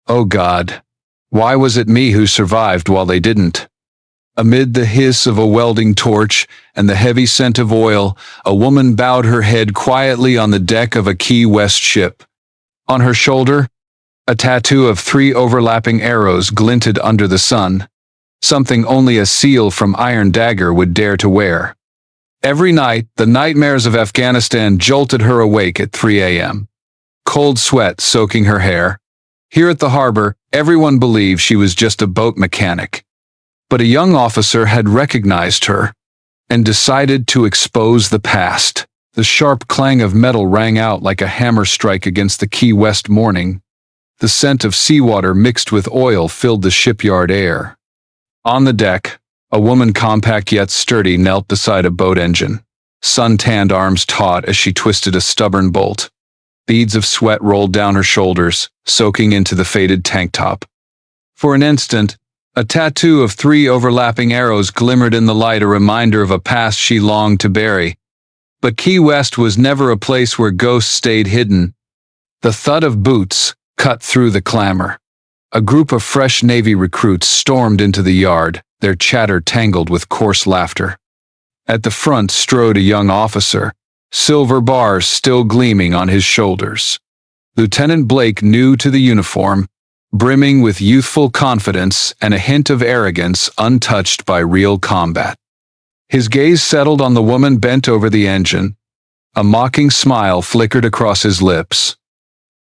Oh God, why was it me who survived while they didn't? Amid the hiss of a welding torch and the heavy scent of oil, a woman bowed her head quietly on the deck of a Key West ship. On her shoulder, a tattoo of 3 overlapping arrows glinted under the sun, something only a seal from Iron Dagger would dare to wear. Every night, the nightmares of Afghanistan jolted her awake at 3 a.m. Cold sweat soaking her hair. Here at the harbor, everyone believed she was just a boat mechanic. But a young officer had recognized her and decided to expose the past. The sharp clang of metal rang out like a hammer strike against the Key West morning. The scent of seawater mixed with oil filled the shipyard air. On the deck, a woman compact yet sturdy knelt beside a boat engine, sun-tanned arms taut as she twisted a stubborn bolt. Beads of sweat rolled down her shoulders, soaking into the faded tank top. For an instant, a tattoo of 3 overlapping arrows glimmered in the light, a reminder of a past she longed to bury. But Key West was never a place where ghosts stayed hidden. The thud of boots cut through the clamor. A group of fresh Navy recruits stormed into the yard, their chatter tangled with coarse laughter. At the front strode a young officer, silver bars still gleaming on his shoulders. Lieutenant Blake, new to the uniform, brimming with youthful confidence and a hint of arrogance untouched by real combat. His gaze settled on the woman bent over the engine. A mocking smile flickered across his lips.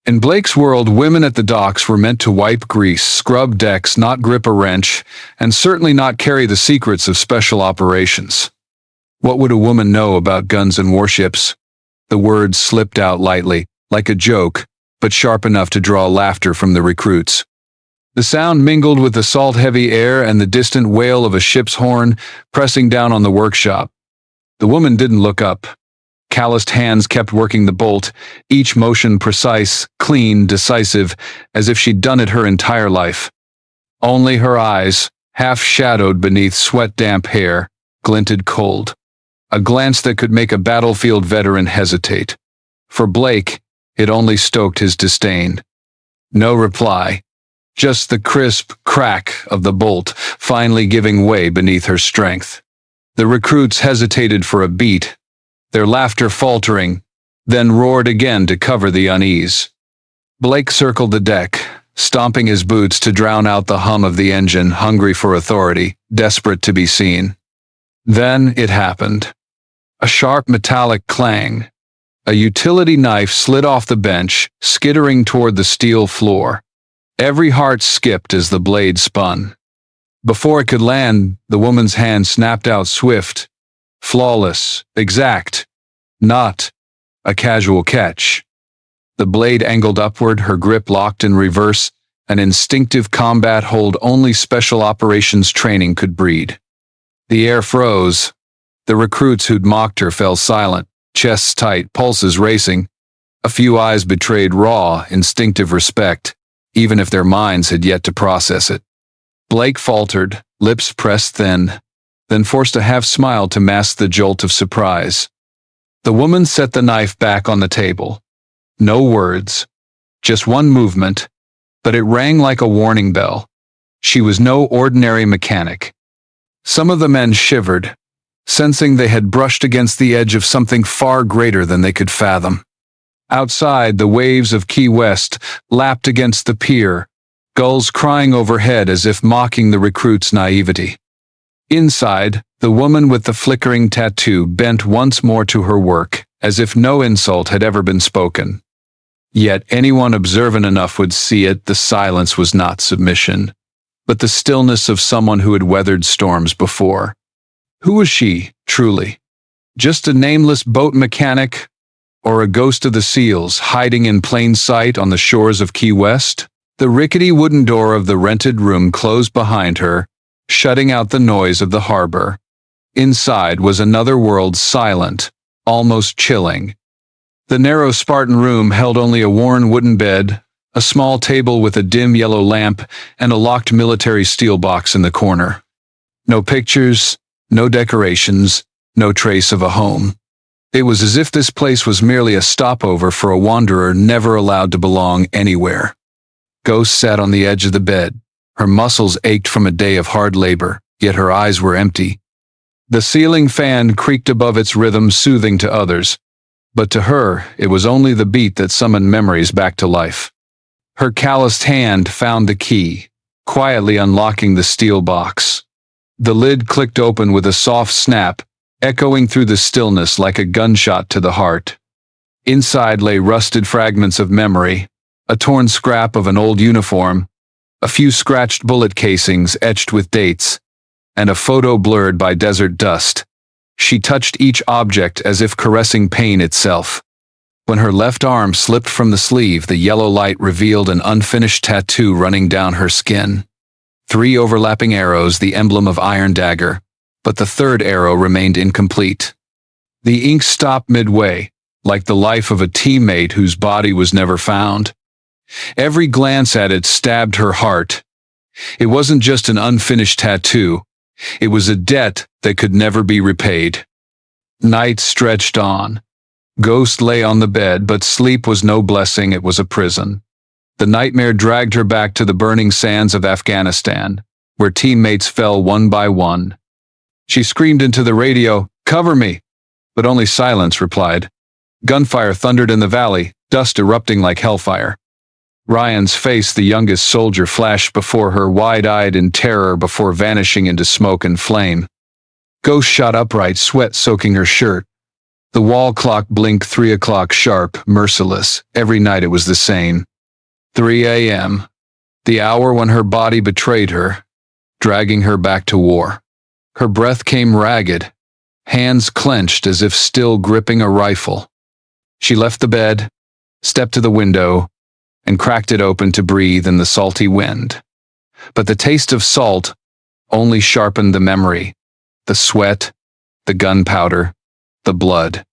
In Blake's world, women at the docks were meant to wipe grease, scrub decks, not grip a wrench, and certainly not carry the secrets of special operations. What would a woman know about guns and warships? The words slipped out lightly, like a joke, but sharp enough to draw laughter from the recruits. The sound mingled with the salt-heavy air and the distant wail of a ship's horn pressing down on the workshop. The woman didn't look up. Calloused hands kept working the bolt, each motion precise, clean, decisive, as if she'd done it her entire life. Only her eyes, half-shadowed beneath sweat-damp hair, glinted cold. A glance that could make a battlefield veteran hesitate. For Blake, it only stoked his disdain. No reply. Just the crisp crack of the bolt finally giving way beneath her strength. The recruits hesitated for a beat, their laughter faltering, then roared again to cover the unease. Blake circled the deck, stomping his boots to drown out the hum of the engine, hungry for authority, desperate to be seen. Then it happened. A sharp metallic clang. A utility knife slid off the bench, skittering toward the steel floor. Every heart skipped as the blade spun. Before it could land, the woman's hand snapped out swift, flawless, exact, not a casual catch. The blade angled upward, her grip locked in reverse, an instinctive combat hold only special operations training could breed. The air froze. The recruits who'd mocked her fell silent, chests tight, pulses racing. A few eyes betrayed raw, instinctive respect, even if their minds had yet to process it. Blake faltered, lips pressed thin, then forced a half-smile to mask the jolt of surprise. The woman set the knife back on the table. No words, just one movement, but it rang like a warning bell. She was no ordinary mechanic. Some of the men shivered, sensing they had brushed against the edge of something far greater than they could fathom. Outside, the waves of Key West lapped against the pier, gulls crying overhead as if mocking the recruits' naivety. Inside, the woman with the flickering tattoo bent once more to her work, as if no insult had ever been spoken. Yet anyone observant enough would see it. The silence was not submission, but the stillness of someone who had weathered storms before. Who was she, truly? Just a nameless boat mechanic? Or a ghost of the seals hiding in plain sight on the shores of Key West? The rickety wooden door of the rented room closed behind her, shutting out the noise of the harbor. Inside was another world, silent, almost chilling. The narrow Spartan room held only a worn wooden bed, a small table with a dim yellow lamp, and a locked military steel box in the corner. No pictures, no decorations, no trace of a home. It was as if this place was merely a stopover for a wanderer never allowed to belong anywhere. Ghost sat on the edge of the bed. Her muscles ached from a day of hard labor, yet her eyes were empty. The ceiling fan creaked above its rhythm, soothing to others, but to her it was only the beat that summoned memories back to life. Her calloused hand found the key, quietly unlocking the steel box. The lid clicked open with a soft snap, echoing through the stillness like a gunshot to the heart. Inside lay rusted fragments of memory, a torn scrap of an old uniform, a few scratched bullet casings etched with dates, and a photo blurred by desert dust. She touched each object as if caressing pain itself. When her left arm slipped from the sleeve, the yellow light revealed an unfinished tattoo running down her skin. 3 overlapping arrows, the emblem of Iron Dagger, but the third arrow remained incomplete. The ink stopped midway, like the life of a teammate whose body was never found. Every glance at it stabbed her heart. It wasn't just an unfinished tattoo. It was a debt that could never be repaid. Night stretched on. Ghost lay on the bed, but sleep was no blessing, it was a prison. The nightmare dragged her back to the burning sands of Afghanistan, where teammates fell one by one. She screamed into the radio, "Cover me!" But only silence replied. Gunfire thundered in the valley, dust erupting like hellfire. Ryan's face, the youngest soldier, flashed before her, wide-eyed in terror before vanishing into smoke and flame. Ghost shot upright, sweat soaking her shirt. The wall clock blinked 3 o'clock sharp, merciless. Every night it was the same. 3 a.m., the hour when her body betrayed her, dragging her back to war. Her breath came ragged, hands clenched as if still gripping a rifle. She left the bed, stepped to the window, and cracked it open to breathe in the salty wind. But the taste of salt only sharpened the memory, the sweat, the gunpowder, the blood.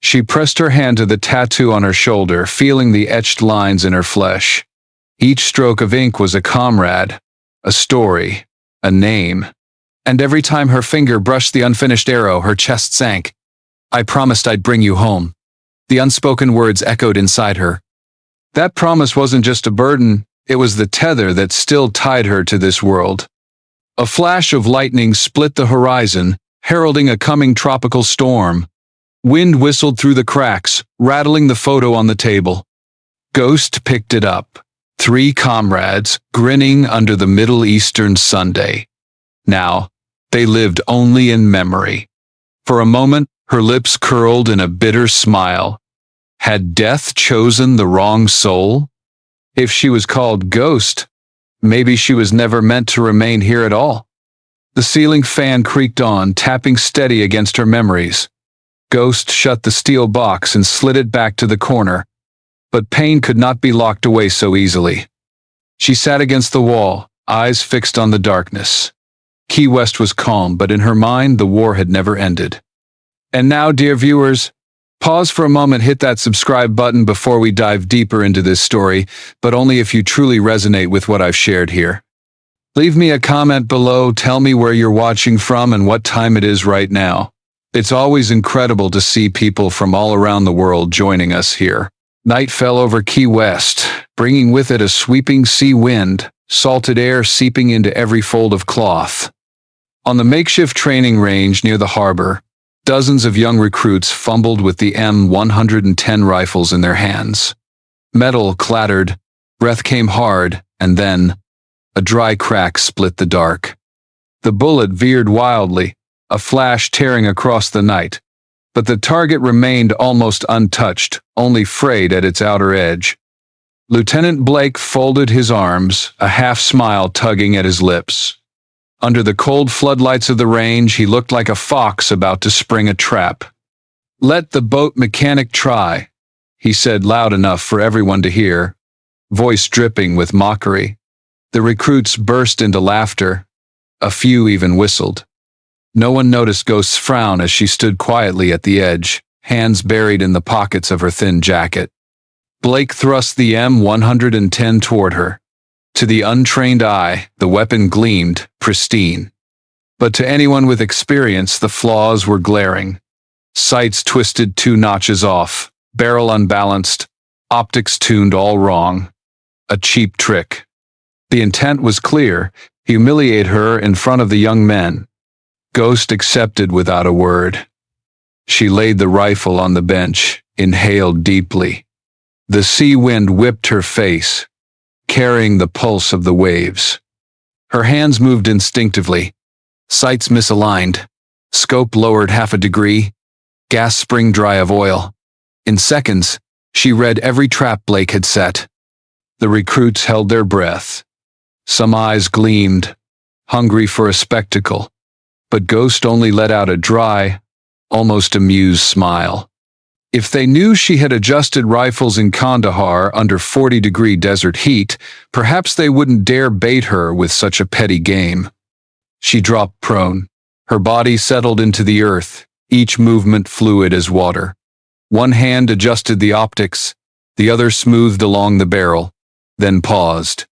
She pressed her hand to the tattoo on her shoulder, feeling the etched lines in her flesh. Each stroke of ink was a comrade, a story, a name. And every time her finger brushed the unfinished arrow, her chest sank. "I promised I'd bring you home." The unspoken words echoed inside her. That promise wasn't just a burden, it was the tether that still tied her to this world. A flash of lightning split the horizon, heralding a coming tropical storm. Wind whistled through the cracks, rattling the photo on the table. Ghost picked it up. 3 comrades, grinning under the Middle Eastern Sunday. Now, they lived only in memory. For a moment, her lips curled in a bitter smile. Had death chosen the wrong soul? If she was called Ghost, maybe she was never meant to remain here at all. The ceiling fan creaked on, tapping steady against her memories. Ghost shut the steel box and slid it back to the corner. But pain could not be locked away so easily. She sat against the wall, eyes fixed on the darkness. Key West was calm, but in her mind the war had never ended. And now, dear viewers, pause for a moment, hit that subscribe button before we dive deeper into this story, but only if you truly resonate with what I've shared here. Leave me a comment below, tell me where you're watching from and what time it is right now. It's always incredible to see people from all around the world joining us here. Night fell over Key West, bringing with it a sweeping sea wind, salted air seeping into every fold of cloth. On the makeshift training range near the harbor, dozens of young recruits fumbled with the M110 rifles in their hands. Metal clattered, breath came hard, and then a dry crack split the dark. The bullet veered wildly, a flash tearing across the night, but the target remained almost untouched, only frayed at its outer edge. Lieutenant Blake folded his arms, a half-smile tugging at his lips. Under the cold floodlights of the range, he looked like a fox about to spring a trap. "Let the boat mechanic try," he said loud enough for everyone to hear, voice dripping with mockery. The recruits burst into laughter. A few even whistled. No one noticed Ghost's frown as she stood quietly at the edge, hands buried in the pockets of her thin jacket. Blake thrust the M110 toward her. To the untrained eye, the weapon gleamed, pristine. But to anyone with experience, the flaws were glaring. Sights twisted 2 notches off, barrel unbalanced, optics tuned all wrong. A cheap trick. The intent was clear: humiliate her in front of the young men. Ghost accepted without a word. She laid the rifle on the bench, inhaled deeply. The sea wind whipped her face, carrying the pulse of the waves. Her hands moved instinctively. Sights misaligned. Scope lowered half a degree. Gas spring dry of oil. In seconds, she read every trap Blake had set. The recruits held their breath. Some eyes gleamed, hungry for a spectacle. But Ghost only let out a dry, almost amused smile. If they knew she had adjusted rifles in Kandahar under 40-degree desert heat, perhaps they wouldn't dare bait her with such a petty game. She dropped prone. Her body settled into the earth, each movement fluid as water. One hand adjusted the optics, the other smoothed along the barrel, then paused.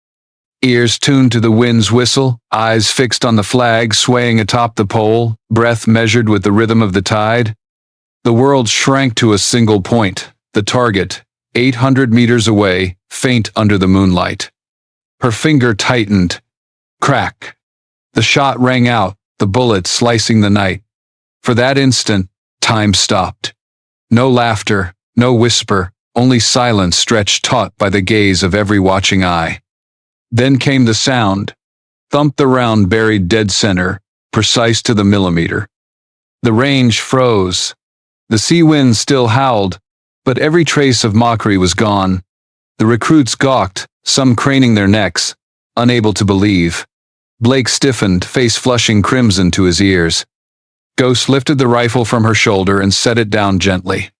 Ears tuned to the wind's whistle, eyes fixed on the flag swaying atop the pole, breath measured with the rhythm of the tide. The world shrank to a single point, the target, 800 meters away, faint under the moonlight. Her finger tightened. Crack. The shot rang out, the bullet slicing the night. For that instant, time stopped. No laughter, no whisper, only silence stretched taut by the gaze of every watching eye. Then came the sound. Thumped the round buried dead center, precise to the millimeter. The range froze. The sea wind still howled, but every trace of mockery was gone. The recruits gawked, some craning their necks, unable to believe. Blake stiffened, face flushing crimson to his ears. Ghost lifted the rifle from her shoulder and set it down gently.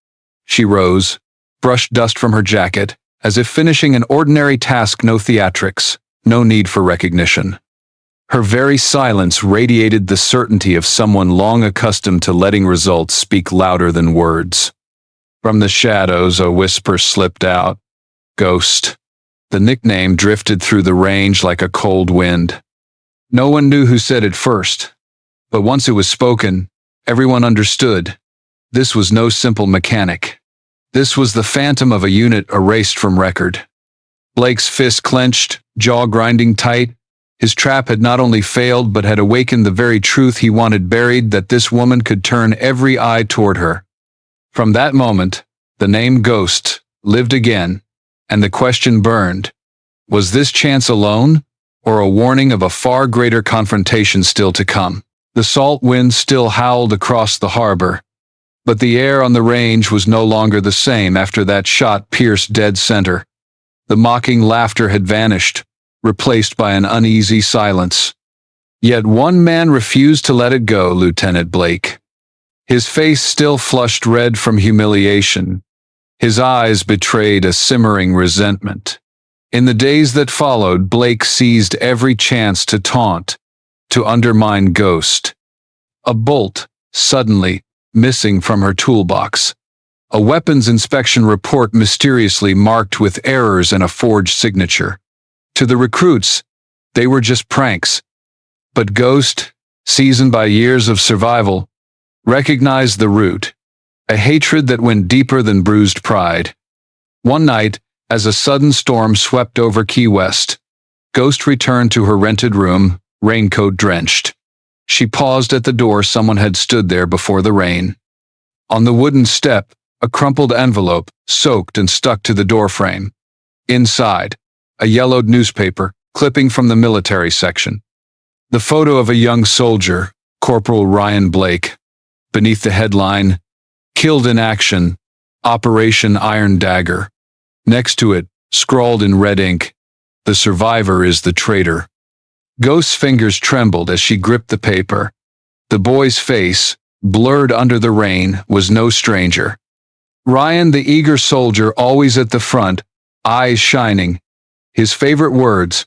She rose, brushed dust from her jacket, as if finishing an ordinary task. No theatrics, no need for recognition. Her very silence radiated the certainty of someone long accustomed to letting results speak louder than words. From the shadows, a whisper slipped out. Ghost. The nickname drifted through the range like a cold wind. No one knew who said it first, but once it was spoken, everyone understood. This was no simple mechanic. This was the phantom of a unit erased from record. Blake's fist clenched, jaw grinding tight. His trap had not only failed but had awakened the very truth he wanted buried, that this woman could turn every eye toward her. From that moment, the name Ghost lived again, and the question burned. Was this chance alone, or a warning of a far greater confrontation still to come? The salt wind still howled across the harbor, but the air on the range was no longer the same after that shot pierced dead center. The mocking laughter had vanished, replaced by an uneasy silence. Yet one man refused to let it go, Lieutenant Blake. His face still flushed red from humiliation. His eyes betrayed a simmering resentment. In the days that followed, Blake seized every chance to taunt, to undermine Ghost. A bolt, suddenly, missing from her toolbox. A weapons inspection report mysteriously marked with errors and a forged signature. To the recruits, they were just pranks. But Ghost, seasoned by years of survival, recognized the root, a hatred that went deeper than bruised pride. One night, as a sudden storm swept over Key West, Ghost returned to her rented room, raincoat drenched. She paused at the door. Someone had stood there before the rain. On the wooden step, a crumpled envelope, soaked and stuck to the doorframe. Inside, a yellowed newspaper, clipping from the military section. The photo of a young soldier, Corporal Ryan Blake. Beneath the headline, "Killed in Action, Operation Iron Dagger." Next to it, scrawled in red ink, "The survivor is the traitor." Ghost's fingers trembled as she gripped the paper. The boy's face, blurred under the rain, was no stranger. Ryan, the eager soldier, always at the front, eyes shining. His favorite words,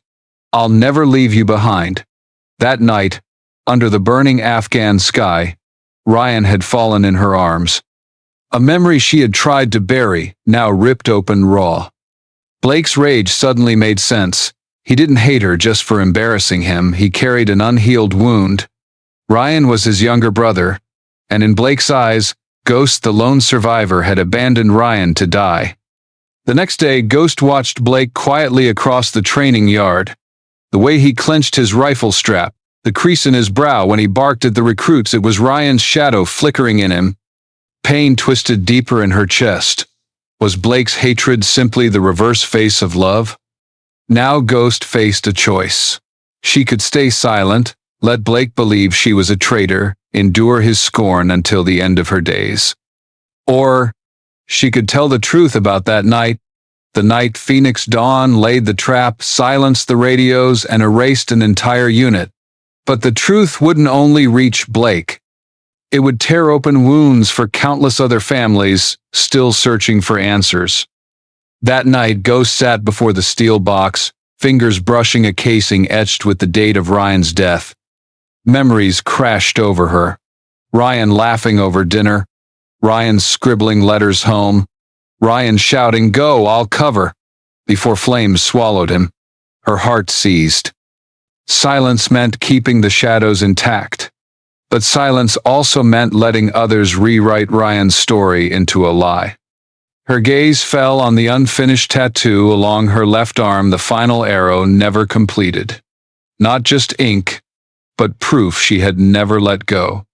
"I'll never leave you behind." That night, under the burning Afghan sky, Ryan had fallen in her arms. A memory she had tried to bury, now ripped open raw. Blake's rage suddenly made sense. He didn't hate her just for embarrassing him. He carried an unhealed wound. Ryan was his younger brother, and in Blake's eyes, Ghost, the lone survivor, had abandoned Ryan to die. The next day, Ghost watched Blake quietly across the training yard. The way he clenched his rifle strap, the crease in his brow when he barked at the recruits, it was Ryan's shadow flickering in him. Pain twisted deeper in her chest. Was Blake's hatred simply the reverse face of love? Now Ghost faced a choice. She could stay silent, let Blake believe she was a traitor, endure his scorn until the end of her days. Or she could tell the truth about that night, the night Phoenix Dawn laid the trap, silenced the radios, and erased an entire unit. But the truth wouldn't only reach Blake. It would tear open wounds for countless other families still searching for answers. That night, Ghost sat before the steel box, fingers brushing a casing etched with the date of Ryan's death. Memories crashed over her. Ryan laughing over dinner, Ryan scribbling letters home, Ryan shouting, "Go, I'll cover," before flames swallowed him. Her heart seized. Silence meant keeping the shadows intact, but silence also meant letting others rewrite Ryan's story into a lie. Her gaze fell on the unfinished tattoo along her left arm, the final arrow never completed. Not just ink, but proof she had never let go.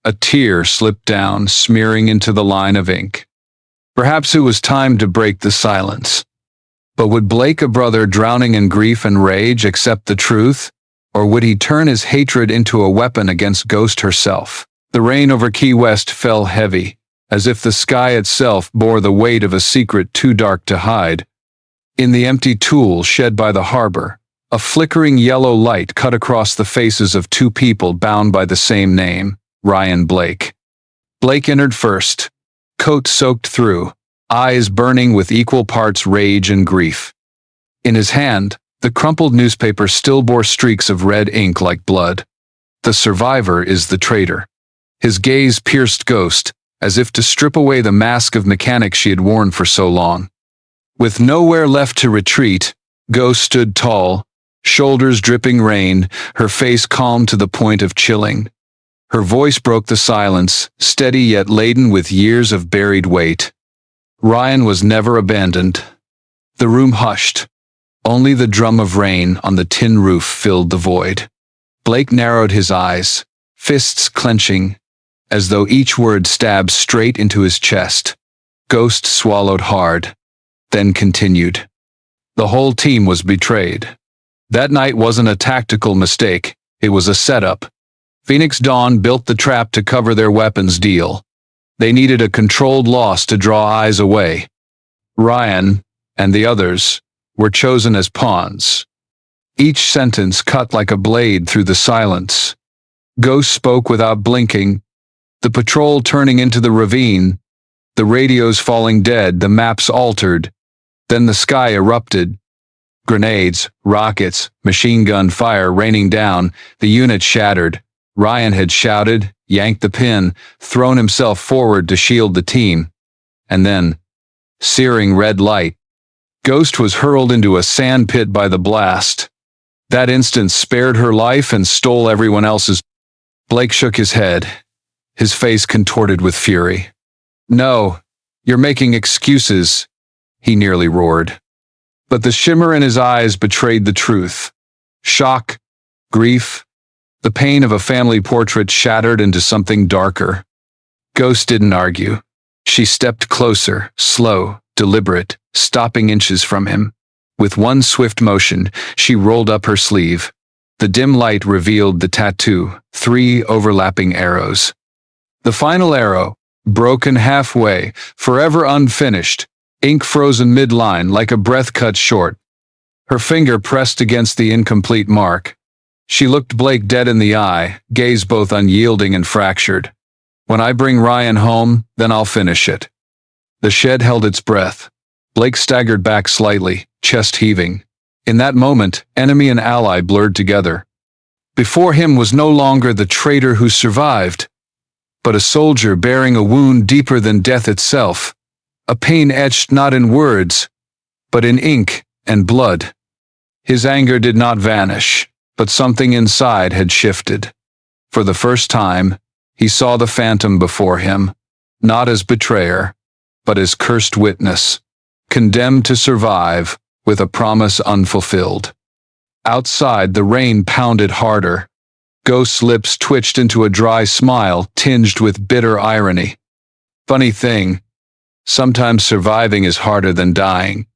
A tear slipped down, smearing into the line of ink. Perhaps it was time to break the silence. But would Blake, a brother drowning in grief and rage, accept the truth? Or would he turn his hatred into a weapon against Ghost herself? The rain over Key West fell heavy, as if the sky itself bore the weight of a secret too dark to hide. In the empty pool shed by the harbor, a flickering yellow light cut across the faces of two people bound by the same name, Ryan Blake. Blake entered first, coat soaked through, eyes burning with equal parts rage and grief. In his hand, the crumpled newspaper still bore streaks of red ink like blood. The survivor is the traitor. His gaze pierced Ghost, as if to strip away the mask of mechanic she had worn for so long. With nowhere left to retreat, Ghost stood tall, shoulders dripping rain, her face calm to the point of chilling. Her voice broke the silence, steady yet laden with years of buried weight. Ryan was never abandoned. The room hushed. Only the drum of rain on the tin roof filled the void. Blake narrowed his eyes, fists clenching, as though each word stabbed straight into his chest. Ghost swallowed hard, then continued. The whole team was betrayed. That night wasn't a tactical mistake, it was a setup. Phoenix Dawn built the trap to cover their weapons deal. They needed a controlled loss to draw eyes away. Ryan, and the others, were chosen as pawns. Each sentence cut like a blade through the silence. Ghost spoke without blinking. The patrol turning into the ravine, the radios falling dead, the maps altered. Then the sky erupted. Grenades, rockets, machine gun fire raining down, the unit shattered. Ryan had shouted, yanked the pin, thrown himself forward to shield the team. And then, searing red light. Ghost was hurled into a sand pit by the blast. That instant spared her life and stole everyone else's. Blake shook his head, his face contorted with fury. "No, you're making excuses," he nearly roared. But the shimmer in his eyes betrayed the truth. Shock, grief, the pain of a family portrait shattered into something darker. Ghost didn't argue. She stepped closer, slow, deliberate, stopping inches from him. With one swift motion, she rolled up her sleeve. The dim light revealed the tattoo, 3 overlapping arrows. The final arrow, broken halfway, forever unfinished, ink frozen midline like a breath cut short. Her finger pressed against the incomplete mark. She looked Blake dead in the eye, gaze both unyielding and fractured. "When I bring Ryan home, then I'll finish it." The shed held its breath. Blake staggered back slightly, chest heaving. In that moment, enemy and ally blurred together. Before him was no longer the traitor who survived, but a soldier bearing a wound deeper than death itself, a pain etched not in words, but in ink and blood. His anger did not vanish, but something inside had shifted. For the first time, he saw the phantom before him, not as betrayer, but as cursed witness. condemned to survive, with a promise unfulfilled. Outside, the rain pounded harder. Ghost's lips twitched into a dry smile tinged with bitter irony. Funny thing, sometimes surviving is harder than dying.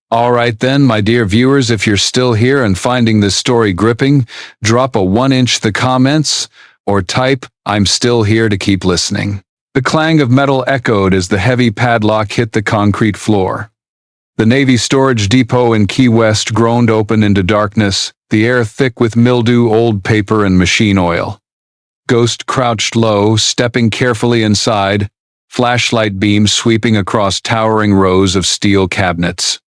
All right then, my dear viewers, if you're still here and finding this story gripping, drop a 1-inch the comments, or type, "I'm still here" to keep listening. The clang of metal echoed as the heavy padlock hit the concrete floor. The Navy storage depot in Key West groaned open into darkness, the air thick with mildew, old paper, and machine oil. Ghost crouched low, stepping carefully inside, flashlight beams sweeping across towering rows of steel cabinets.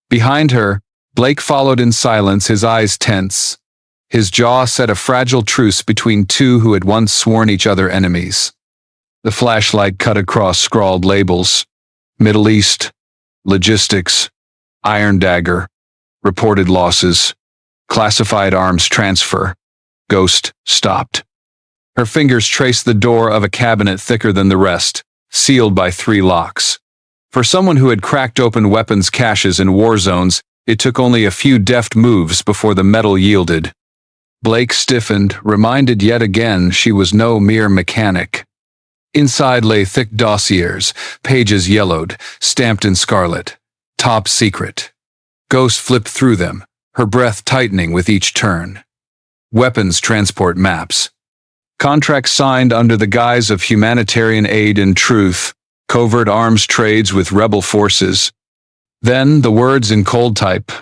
Behind her, Blake followed in silence, his eyes tense. His jaw set a fragile truce between two who had once sworn each other enemies. The flashlight cut across scrawled labels: Middle East, Logistics, Iron Dagger, Reported Losses, Classified Arms Transfer. Ghost stopped. Her fingers traced the door of a cabinet thicker than the rest, sealed by 3 locks. For someone who had cracked open weapons caches in war zones, it took only a few deft moves before the metal yielded. Blake stiffened, reminded yet again she was no mere mechanic. Inside lay thick dossiers, pages yellowed, stamped in scarlet. Top secret. Ghost flipped through them, her breath tightening with each turn. Weapons transport maps. Contracts signed under the guise of humanitarian aid and truth. Covert arms trades with rebel forces. Then the words in cold type.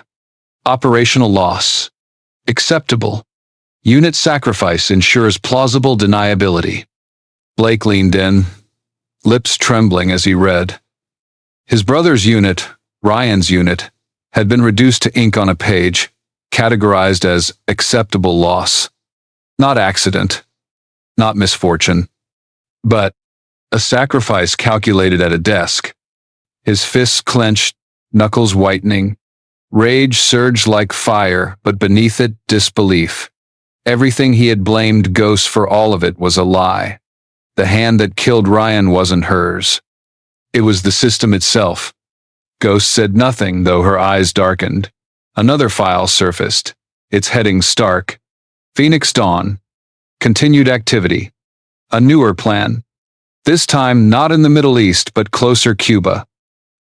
Operational loss. Acceptable. Unit sacrifice ensures plausible deniability. Blake leaned in, lips trembling as he read. His brother's unit, Ryan's unit, had been reduced to ink on a page, categorized as acceptable loss. Not accident, not misfortune, but a sacrifice calculated at a desk. His fists clenched, knuckles whitening. Rage surged like fire, but beneath it, disbelief. Everything he had blamed Ghost for, all of it was a lie. The hand that killed Ryan wasn't hers. It was the system itself. Ghost said nothing, though her eyes darkened. Another file surfaced, its heading stark. Phoenix Dawn. Continued activity. A newer plan. This time not in the Middle East, but closer Cuba.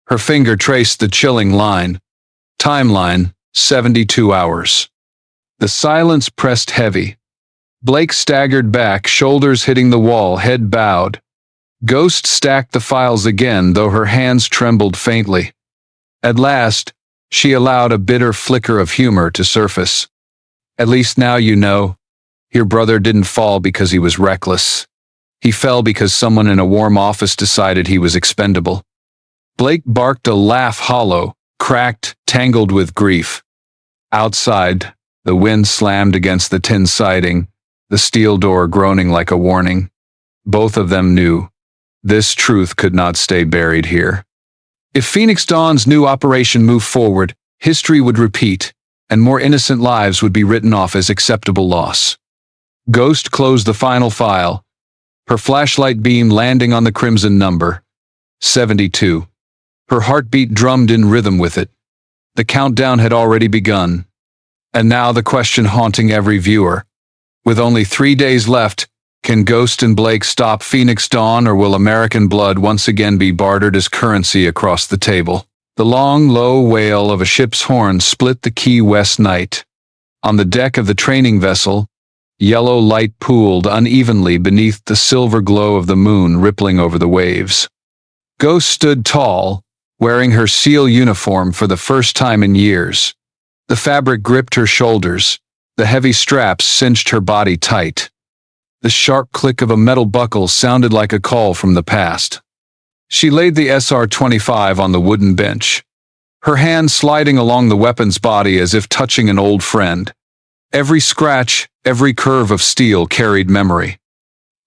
Her finger traced the chilling line. Timeline, 72 hours. The silence pressed heavy. Blake staggered back, shoulders hitting the wall, head bowed. Ghost stacked the files again, though her hands trembled faintly. At last, she allowed a bitter flicker of humor to surface. At least now you know. Your brother didn't fall because he was reckless. He fell because someone in a warm office decided he was expendable. Blake barked a laugh, hollow, cracked, tangled with grief. Outside, the wind slammed against the tin siding, the steel door groaning like a warning. Both of them knew. This truth could not stay buried here. If Phoenix Dawn's new operation moved forward, history would repeat, and more innocent lives would be written off as acceptable loss. Ghost closed the final file, her flashlight beam landing on the crimson number. 72. Her heartbeat drummed in rhythm with it. The countdown had already begun. And now the question haunting every viewer. With only 3 days left, can Ghost and Blake stop Phoenix Dawn, or will American blood once again be bartered as currency across the table? The long, low wail of a ship's horn split the Key West night. On the deck of the training vessel, yellow light pooled unevenly beneath the silver glow of the moon rippling over the waves. Ghost stood tall, wearing her SEAL uniform for the first time in years. The fabric gripped her shoulders. The heavy straps cinched her body tight. The sharp click of a metal buckle sounded like a call from the past. She laid the SR-25 on the wooden bench, her hand sliding along the weapon's body as if touching an old friend. Every scratch, every curve of steel carried memory.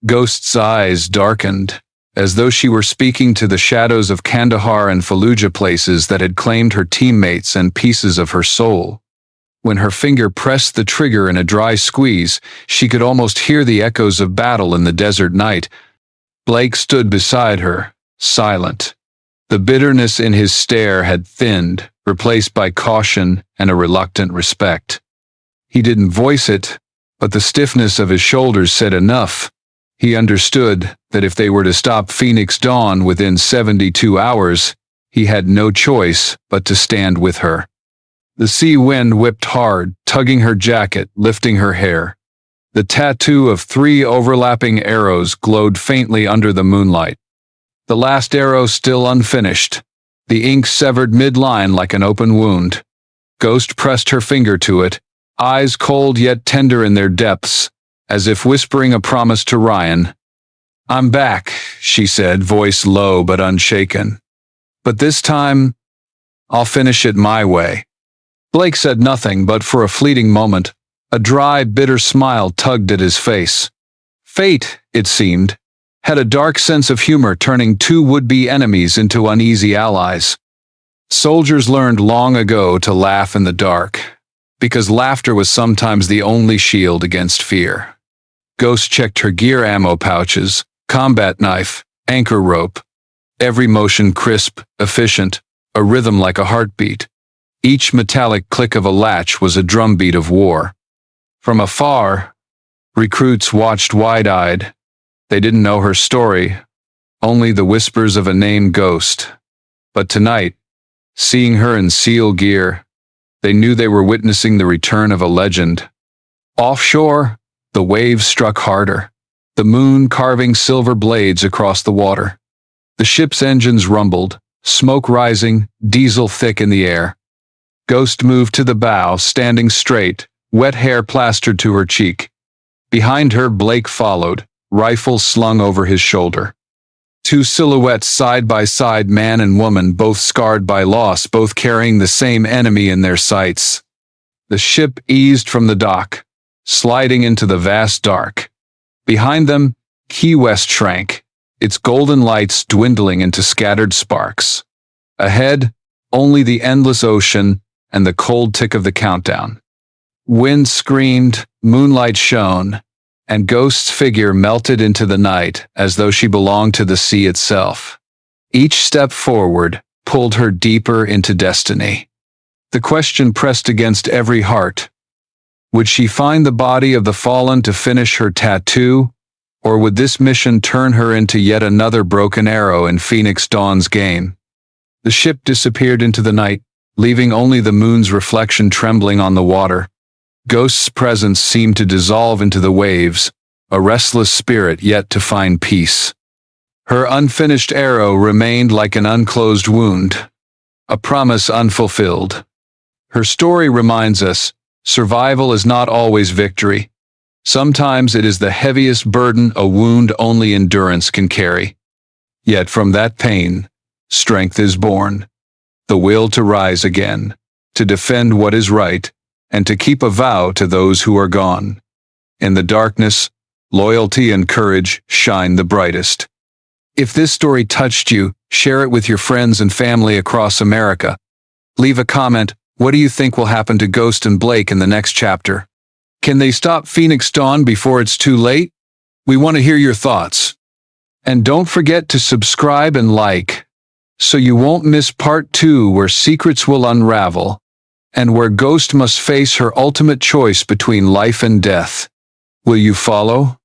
Ghost's eyes darkened, as though she were speaking to the shadows of Kandahar and Fallujah, places that had claimed her teammates and pieces of her soul. When her finger pressed the trigger in a dry squeeze, she could almost hear the echoes of battle in the desert night. Blake stood beside her, silent. The bitterness in his stare had thinned, replaced by caution and a reluctant respect. He didn't voice it, but the stiffness of his shoulders said enough. He understood that if they were to stop Phoenix Dawn within 72 hours, he had no choice but to stand with her. The sea wind whipped hard, tugging her jacket, lifting her hair. The tattoo of 3 overlapping arrows glowed faintly under the moonlight. The last arrow still unfinished, the ink severed midline like an open wound. Ghost pressed her finger to it, eyes cold yet tender in their depths, as if whispering a promise to Ryan. "I'm back," she said, voice low but unshaken. "But this time, I'll finish it my way." Blake said nothing, but for a fleeting moment, a dry, bitter smile tugged at his face. Fate, it seemed, had a dark sense of humor, turning 2 would-be enemies into uneasy allies. Soldiers learned long ago to laugh in the dark, because laughter was sometimes the only shield against fear. Ghost checked her gear, ammo pouches, combat knife, anchor rope. Every motion crisp, efficient, a rhythm like a heartbeat. Each metallic click of a latch was a drumbeat of war. From afar, recruits watched wide-eyed. They didn't know her story, only the whispers of a named Ghost. But tonight, seeing her in SEAL gear, they knew they were witnessing the return of a legend. Offshore, the waves struck harder, the moon carving silver blades across the water. The ship's engines rumbled, smoke rising, diesel thick in the air. Ghost moved to the bow, standing straight, wet hair plastered to her cheek. Behind her, Blake followed, rifle slung over his shoulder. 2 silhouettes side by side, man and woman, both scarred by loss, both carrying the same enemy in their sights. The ship eased from the dock, sliding into the vast dark. Behind them, Key West shrank, its golden lights dwindling into scattered sparks. Ahead, only the endless ocean and the cold tick of the countdown. Wind screamed, moonlight shone, and Ghost's figure melted into the night as though she belonged to the sea itself. Each step forward pulled her deeper into destiny. The question pressed against every heart. Would she find the body of the fallen to finish her tattoo, or would this mission turn her into yet another broken arrow in Phoenix Dawn's game? The ship disappeared into the night, leaving only the moon's reflection trembling on the water. Ghost's presence seemed to dissolve into the waves, a restless spirit yet to find peace. Her unfinished arrow remained like an unclosed wound, a promise unfulfilled. Her story reminds us, survival is not always victory. Sometimes it is the heaviest burden a wound only endurance can carry. Yet from that pain, strength is born. The will to rise again, to defend what is right, and to keep a vow to those who are gone. In the darkness, loyalty and courage shine the brightest. If this story touched you, share it with your friends and family across America. Leave a comment. What do you think will happen to Ghost and Blake in the next chapter? Can they stop Phoenix Dawn before it's too late? We want to hear your thoughts. And don't forget to subscribe and like, so you won't miss part 2, where secrets will unravel, and where Ghost must face her ultimate choice between life and death. Will you follow?